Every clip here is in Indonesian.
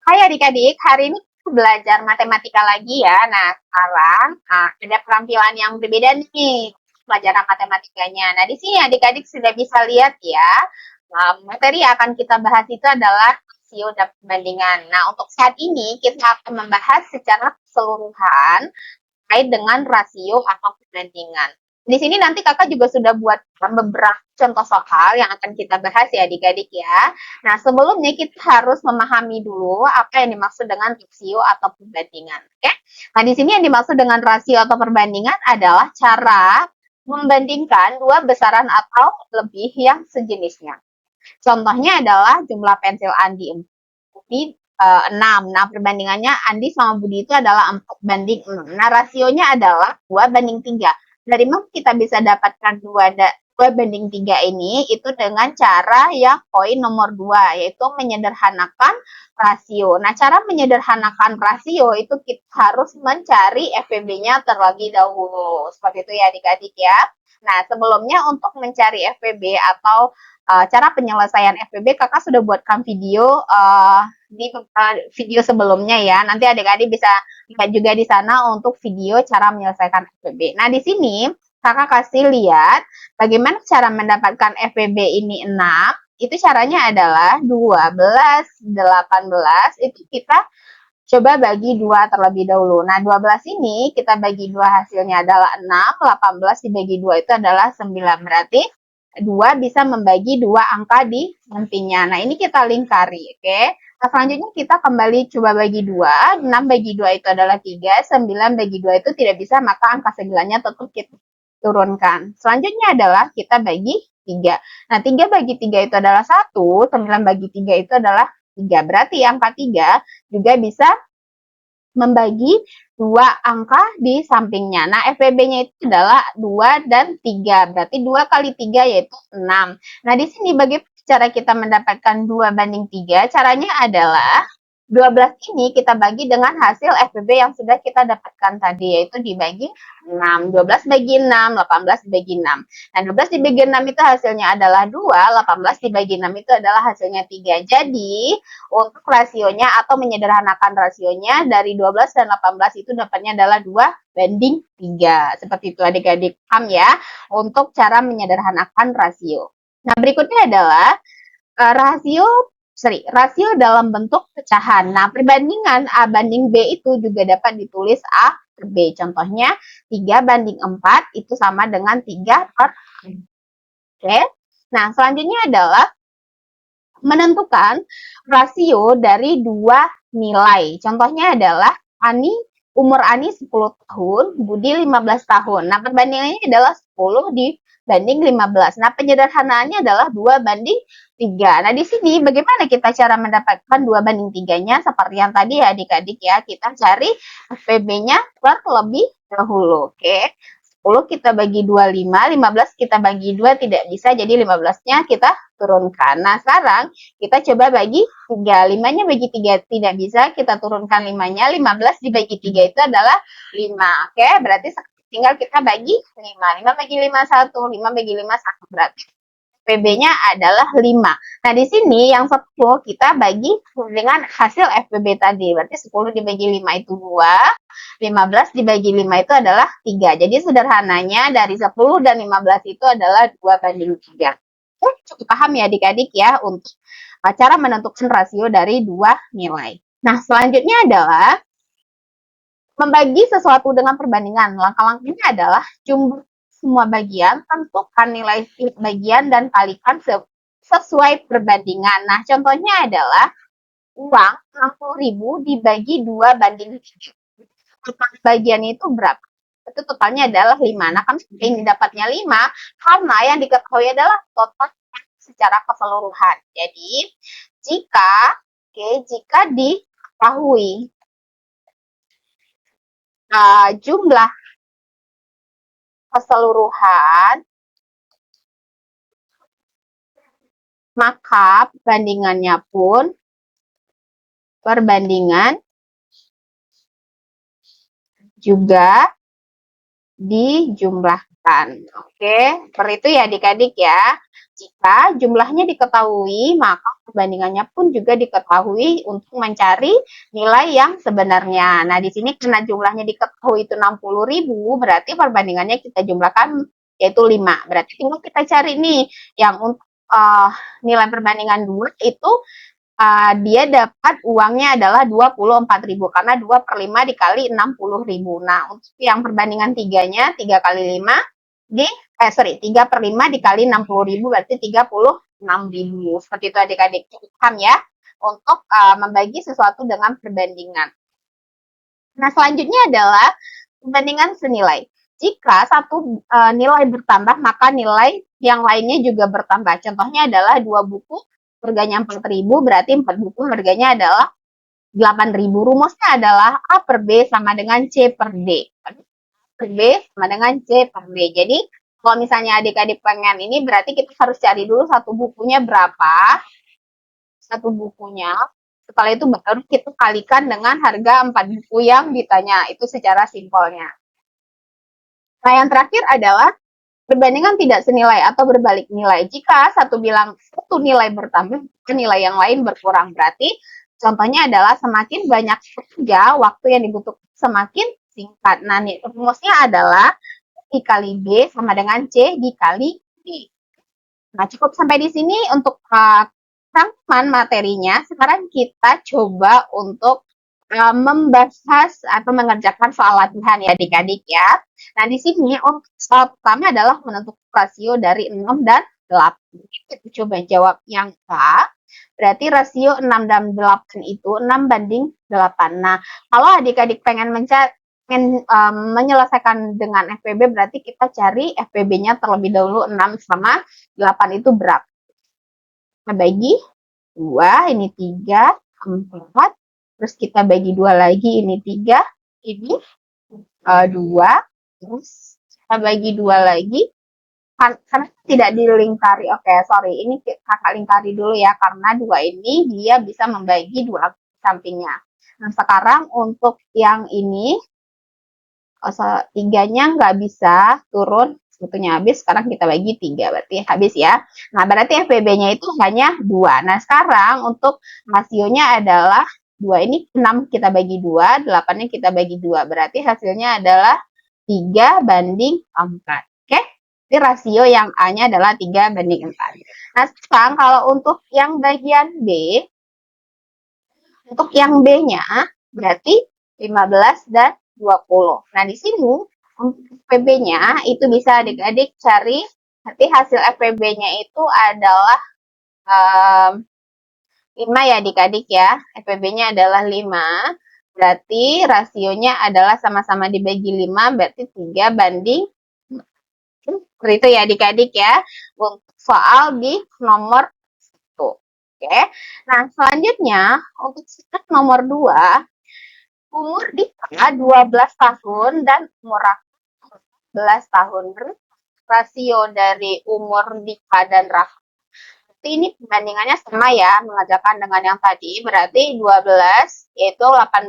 Hai adik-adik, hari ini kita belajar matematika lagi ya. Nah, sekarang ada keterampilan yang berbeda nih, pelajaran matematikanya. Nah, di sini adik-adik sudah bisa lihat ya, materi yang akan kita bahas itu adalah rasio dan perbandingan. Nah, untuk saat ini kita akan membahas secara keseluruhan terkait dengan rasio atau perbandingan. Di sini nanti kakak juga sudah buat beberapa contoh soal yang akan kita bahas ya adik-adik ya. Nah sebelumnya kita harus memahami dulu apa yang dimaksud dengan rasio atau perbandingan. Oke? Nah di sini yang dimaksud dengan rasio atau perbandingan adalah cara membandingkan dua besaran atau lebih yang sejenisnya. Contohnya adalah jumlah pensil Andi Budi 6. Nah, perbandingannya Andi sama Budi itu adalah 4 banding 6. Nah, rasionya adalah 2 banding 3. Dari mana kita bisa dapatkan 2 banding 3 ini? Itu dengan cara yang poin nomor 2, yaitu menyederhanakan rasio. Nah, cara menyederhanakan rasio itu kita harus mencari FPB-nya terlebih dahulu. Seperti itu ya adik-adik ya. Nah, sebelumnya untuk mencari FPB atau cara penyelesaian FPB kakak sudah buatkan video di video sebelumnya ya. Nanti adik-adik bisa lihat juga di sana untuk video cara menyelesaikan FPB. Nah, di sini kakak kasih lihat bagaimana cara mendapatkan FPB ini 6. Itu caranya adalah 12, 18 itu kita coba bagi 2 terlebih dahulu. Nah, 12 ini kita bagi 2 hasilnya adalah 6, 18 dibagi 2 itu adalah 9. Berarti 2 bisa membagi 2 angka di sampingnya. Nah, ini kita lingkari, oke? Nah, selanjutnya kita kembali coba bagi 2. 6 bagi 2 itu adalah 3, 9 bagi 2 itu tidak bisa, maka angka 9-nya tetap kita turunkan. Selanjutnya adalah kita bagi 3. Nah, 3 bagi 3 itu adalah 1, 9 bagi 3 itu adalah 3. Berarti angka 3 juga bisa membagi 2 angka di sampingnya. Nah, FPB-nya itu adalah 2 dan 3. Berarti 2 kali 3 yaitu 6. Nah, di sini bagaimana cara kita mendapatkan 2 banding 3? Caranya adalah 12 ini kita bagi dengan hasil FPB yang sudah kita dapatkan tadi, yaitu dibagi 6. 12 bagi 6, 18 dibagi 6. Nah, 12 dibagi 6 itu hasilnya adalah 2, 18 dibagi 6 itu adalah hasilnya 3. Jadi, untuk rasionya atau menyederhanakan rasionya dari 12 dan 18 itu dapatnya adalah 2 banding 3. Seperti itu adik-adik, paham ya? Untuk cara menyederhanakan rasio. Nah, berikutnya adalah rasio dalam bentuk pecahan. Nah, perbandingan A banding B itu juga dapat ditulis A per B. Contohnya 3 banding 4 itu sama dengan 3 per 6. Oke. Nah, selanjutnya adalah menentukan rasio dari 2 nilai. Contohnya adalah umur Ani 10 tahun, Budi 15 tahun. Nah, perbandingannya adalah 10 dibanding 15. Nah, penyederhanaannya adalah 2 banding 3. Nah, di sini bagaimana kita cara mendapatkan 2 banding 3-nya? Seperti yang tadi ya adik-adik ya, kita cari FPB-nya terlebih dahulu. Oke. 10 kita bagi 25, 15 kita bagi 2 tidak bisa, jadi 15-nya kita turunkan. Nah, sekarang kita coba bagi 3. 5-nya bagi 3 tidak bisa, kita turunkan 5-nya. 15 dibagi 3 itu adalah 5. Oke, berarti tinggal kita bagi 5. 5 bagi 5, 1. 5 bagi 5, 1. Berarti FPB-nya adalah 5. Nah, di sini yang 10 kita bagi dengan hasil FPB tadi. Berarti 10 dibagi 5 itu 2. 15 dibagi 5 itu adalah 3. Jadi sederhananya dari 10 dan 15 itu adalah 2 banding 3. Cukup paham ya adik-adik ya untuk cara menentukan rasio dari 2 nilai. Nah, selanjutnya adalah membagi sesuatu dengan perbandingan. Langkah-langkahnya adalah jumlah semua bagian, tentukan nilai bagian dan kalikan sesuai perbandingan. Nah, contohnya adalah uang 60.000 dibagi 2 banding 3. Total bagiannya itu berapa? Itu totalnya adalah 5. Nah, kami ini dapatnya 5 karena yang diketahui adalah total secara keseluruhan. Jadi, jika diketahui jumlah keseluruhan, maka perbandingan juga dijumlahkan. Oke, seperti itu ya adik-adik ya. Jika jumlahnya diketahui, maka perbandingannya pun juga diketahui untuk mencari nilai yang sebenarnya. Nah, di sini karena jumlahnya diketahui itu 60.000, berarti perbandingannya kita jumlahkan yaitu 5. Berarti tinggal kita cari nih yang untuk nilai perbandingan 2 itu dia dapat uangnya adalah 24.000 karena 2 per 5 dikali 60.000. Nah, untuk yang perbandingan 3-nya 3 kali 5 3 per 5 dikali 60.000 berarti 36.000. Seperti itu adik-adik, paham ya? Untuk membagi sesuatu dengan perbandingan. Nah, selanjutnya adalah perbandingan senilai. Jika satu nilai bertambah, maka nilai yang lainnya juga bertambah. Contohnya adalah 2 buku harganya 4.000, berarti 4 buku harganya adalah 8.000. Rumusnya adalah A per B sama dengan C per D. A per B sama dengan C per D. Jadi, kalau misalnya adik-adik pengen ini, berarti kita harus cari dulu satu bukunya berapa. Satu bukunya. Setelah itu baru kita kalikan dengan harga 4 buku yang ditanya. Itu secara simpelnya. Nah, yang terakhir adalah perbandingan tidak senilai atau berbalik nilai. Jika satu bilang satu nilai bertambah, nilai yang lain berkurang. Berarti contohnya adalah semakin banyak kerja, waktu yang dibutuhkan semakin singkat. Nah, rumusnya adalah dikali B sama dengan C dikali D. Nah, cukup sampai di sini untuk rangkuman materinya. Sekarang kita coba untuk membahas atau mengerjakan soal latihan ya adik-adik ya. Nah, di sini untuk soal pertama adalah menentukan rasio dari 6 dan 8. Kita coba jawab yang A. Berarti rasio 6 dan 8 itu 6 banding 8. Nah, kalau adik-adik pengen menyelesaikan dengan FPB, berarti kita cari FPB-nya terlebih dahulu 6 sama 8 itu berapa. Kita bagi 2, ini 3, 4, terus kita bagi 2 lagi, ini 3, ini 2, terus kita bagi 2 lagi, karena tidak dilingkari, oke, sorry, ini kakak lingkari dulu ya, karena 2 ini dia bisa membagi 2 sampingnya. Nah, sekarang untuk yang ini, 3-nya nggak bisa turun, sebetulnya habis, sekarang kita bagi 3, berarti habis ya. Nah, berarti FPB-nya itu hanya 2. Nah, sekarang untuk rasionya adalah 2 ini 6 kita bagi 2, 8-nya kita bagi 2. Berarti hasilnya adalah 3 banding 4. Oke? Jadi rasio yang A-nya adalah 3 banding 4. Nah, sekarang kalau untuk yang bagian B, untuk yang B-nya berarti 15 dan 20. Nah, di sini untuk FPB-nya itu bisa adik-adik cari, nanti hasil FPB-nya itu adalah 5 ya adik-adik ya. FPB-nya adalah 5. Berarti rasionya adalah sama-sama dibagi 5, berarti 3 banding. Seperti itu ya adik-adik ya. Untuk soal di nomor 1. Oke. Nah, selanjutnya untuk nomor 2, umur Dika 12 tahun dan umur Raka 14 tahun. Rasio dari umur Dika dan Raka ini perbandingannya sama ya, mengerjakan dengan yang tadi, berarti 12 yaitu 18.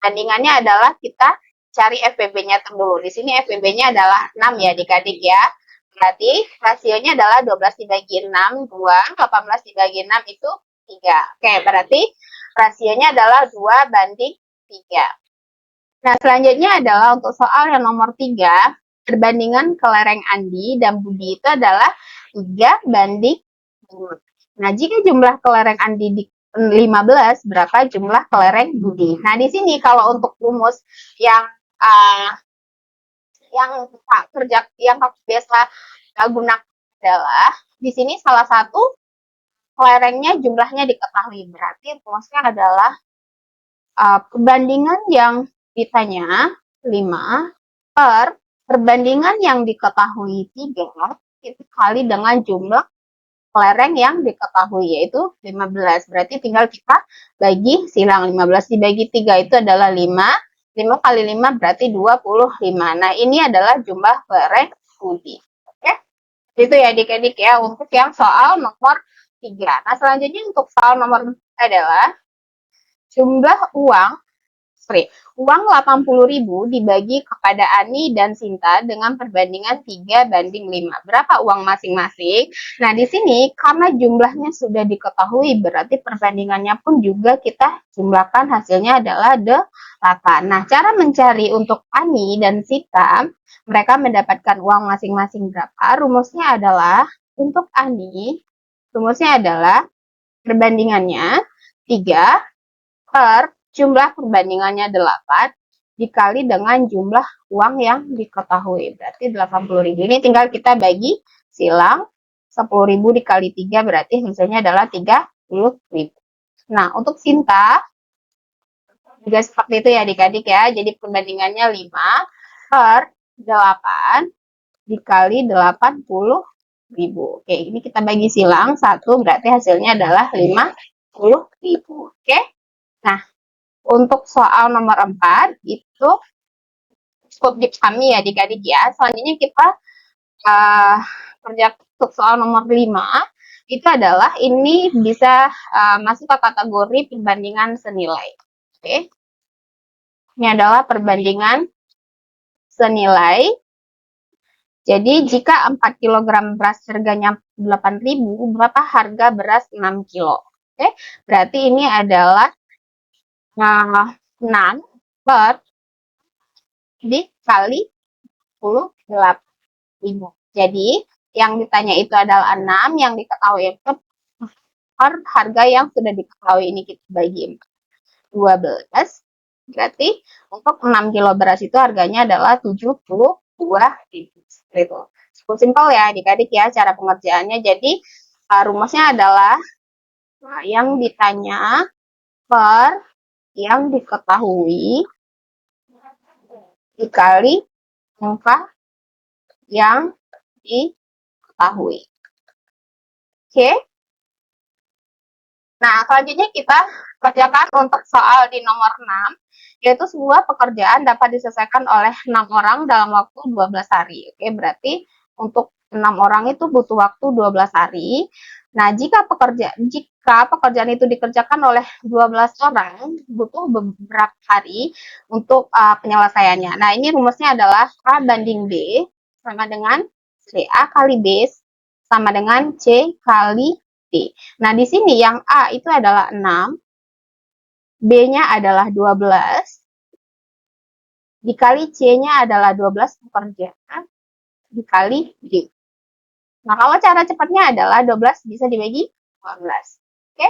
Bandingannya adalah kita cari FPB-nya dulu. Di sini FPB-nya adalah 6 ya adik-adik ya. Berarti rasionya adalah 12 dibagi 6, 2, 18 dibagi 6 itu 3. Oke, berarti rasionya adalah 2 banding 3. Nah, selanjutnya adalah untuk soal yang nomor 3, perbandingan kelereng Andi dan Budi itu adalah 3 banding 5. Nah, jika jumlah kelereng Andi di 15, berapa jumlah kelereng Budi? Nah, di sini kalau untuk rumus yang kerja yang biasa gunakan adalah di sini salah satu kelerengnya jumlahnya diketahui. Berarti rumusnya adalah perbandingan yang ditanya 5 per perbandingan yang diketahui 3 itu kali dengan jumlah kelereng yang diketahui yaitu 15. Berarti tinggal kita bagi silang, 15 dibagi 3 itu adalah 5. 5 kali 5 berarti 25. Nah, ini adalah jumlah kelereng Budi. Oke? Itu ya adik-adik ya untuk yang soal nomor 3. Nah, selanjutnya untuk soal nomor adalah jumlah uang uang 80.000 dibagi kepada Ani dan Sinta dengan perbandingan 3:5. Berapa uang masing-masing? Nah, di sini karena jumlahnya sudah diketahui, berarti perbandingannya pun juga kita jumlahkan, hasilnya adalah 8. Nah, cara mencari untuk Ani dan Sinta, mereka mendapatkan uang masing-masing berapa? Rumusnya adalah untuk Ani, rumusnya adalah perbandingannya 3 per jumlah perbandingannya 8 dikali dengan jumlah uang yang diketahui. Berarti 80.000 ini tinggal kita bagi silang, 10.000 dikali 3 berarti hasilnya adalah 30.000. Nah, untuk Sinta juga seperti itu ya adik-adik ya. Jadi perbandingannya 5 per 8 dikali 80.000. Oke, ini kita bagi silang 1 berarti hasilnya adalah 50.000. Oke. Nah, untuk soal nomor 4 itu cukup dipahami ya adik-adik ya. Selanjutnya kita kerja untuk soal nomor 5 itu adalah ini bisa masuk ke kategori perbandingan senilai. Oke. Ini adalah perbandingan senilai. Jadi jika 4 kg beras harganya 8.000, berapa harga beras 6 kilo? Oke. Berarti ini adalah 6 per dikali 10.000. Jadi yang ditanya itu adalah 6, yang diketahui itu per harga yang sudah diketahui ini kita bagi 12. Berarti untuk 6 kilo beras itu harganya adalah 72.000. Itu cukup simpel ya adik-adik ya cara pengerjaannya. Jadi rumusnya adalah yang ditanya per yang diketahui dikali angka yang diketahui. Oke. Nah, selanjutnya kita kerjakan untuk soal di nomor 6, yaitu sebuah pekerjaan dapat diselesaikan oleh 6 orang dalam waktu 12 hari. Oke, berarti untuk 6 orang itu butuh waktu 12 hari. Nah, jika pekerjaan itu dikerjakan oleh 12 orang, butuh beberapa hari untuk penyelesaiannya. Nah, ini rumusnya adalah A banding B sama dengan A kali B sama dengan C kali D. Nah, di sini yang A itu adalah 6, B-nya adalah 12, dikali C-nya adalah 12 pekerjaan, dikali D. Nah, kalau cara cepatnya adalah 12 bisa dibagi 12. Oke?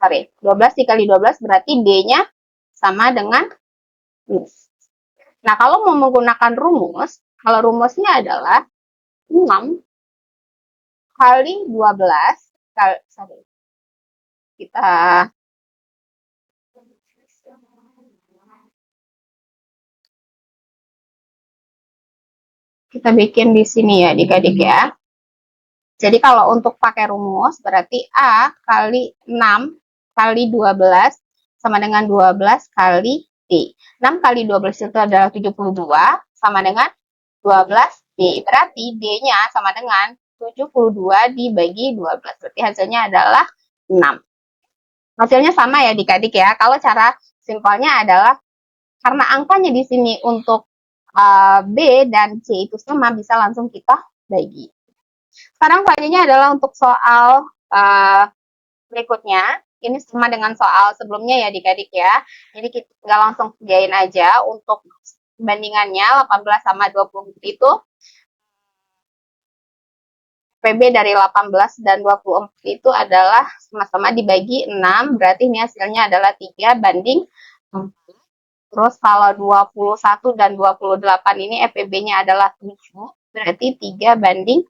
Sorry, 12 dikali 12 berarti D-nya sama dengan 6. Nah, kalau mau menggunakan rumus, kalau rumusnya adalah 6 kali 12, kita bikin di sini ya adik-adik ya. Jadi kalau untuk pakai rumus berarti A kali 6 kali 12 sama dengan 12 kali D. 6 kali 12 itu adalah 72 sama dengan 12 D. Berarti D-nya sama dengan 72 dibagi 12. Berarti hasilnya adalah 6. Hasilnya sama ya adik-adik ya. Kalau cara simpelnya adalah karena angkanya di sini untuk B dan C itu sama, bisa langsung kita bagi. Sekarang selanjutnya adalah untuk soal berikutnya. Ini sama dengan soal sebelumnya ya adik-adik ya. Jadi kita tinggal langsung kerjain aja untuk bandingannya 18 sama 20 itu. PB dari 18 dan 24 itu adalah sama-sama dibagi 6, berarti ini hasilnya adalah 3:4. Terus kalau 21 dan 28 ini FPB-nya adalah 7, berarti 3:.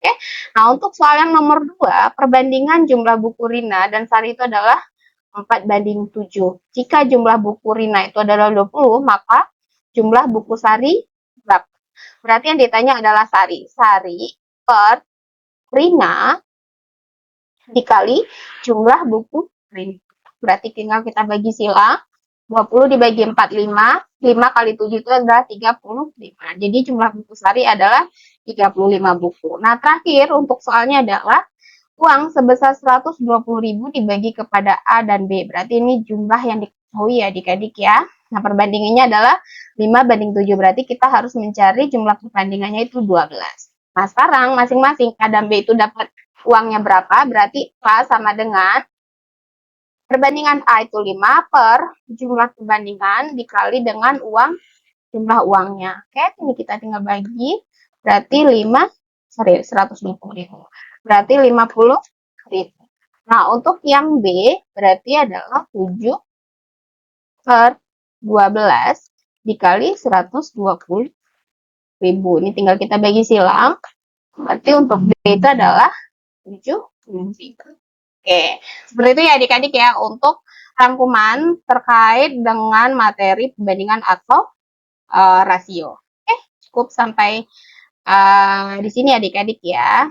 Oke. Nah, untuk soal yang nomor 2, perbandingan jumlah buku Rina dan Sari itu adalah 4:7. Jika jumlah buku Rina itu adalah 20, maka jumlah buku Sari berapa? Berarti yang ditanya adalah Sari. Sari per Rina dikali jumlah buku Rina. Berarti tinggal kita bagi silang. 20 dibagi 4, 5. 5 kali 7 itu adalah 35. Jadi jumlah buku Sari adalah 35 buku. Nah, terakhir untuk soalnya adalah uang sebesar 120.000 dibagi kepada A dan B. Berarti ini jumlah yang Oh iya adik-adik ya. Nah, perbandingannya adalah 5:7. Berarti kita harus mencari jumlah perbandingannya itu 12. Nah, sekarang masing-masing A dan B itu dapat uangnya berapa? Berarti A sama dengan perbandingan A itu 5 per jumlah perbandingan dikali dengan jumlah uangnya. Oke, ini kita tinggal bagi. Berarti 120.000. Berarti 50.000. Nah, untuk yang B berarti adalah 7 per 12 dikali 120.000. Ini tinggal kita bagi silang. Berarti untuk B itu adalah 70.000. Oke, seperti itu ya adik-adik ya untuk rangkuman terkait dengan materi perbandingan atau rasio. Oke, cukup sampai di sini adik-adik ya.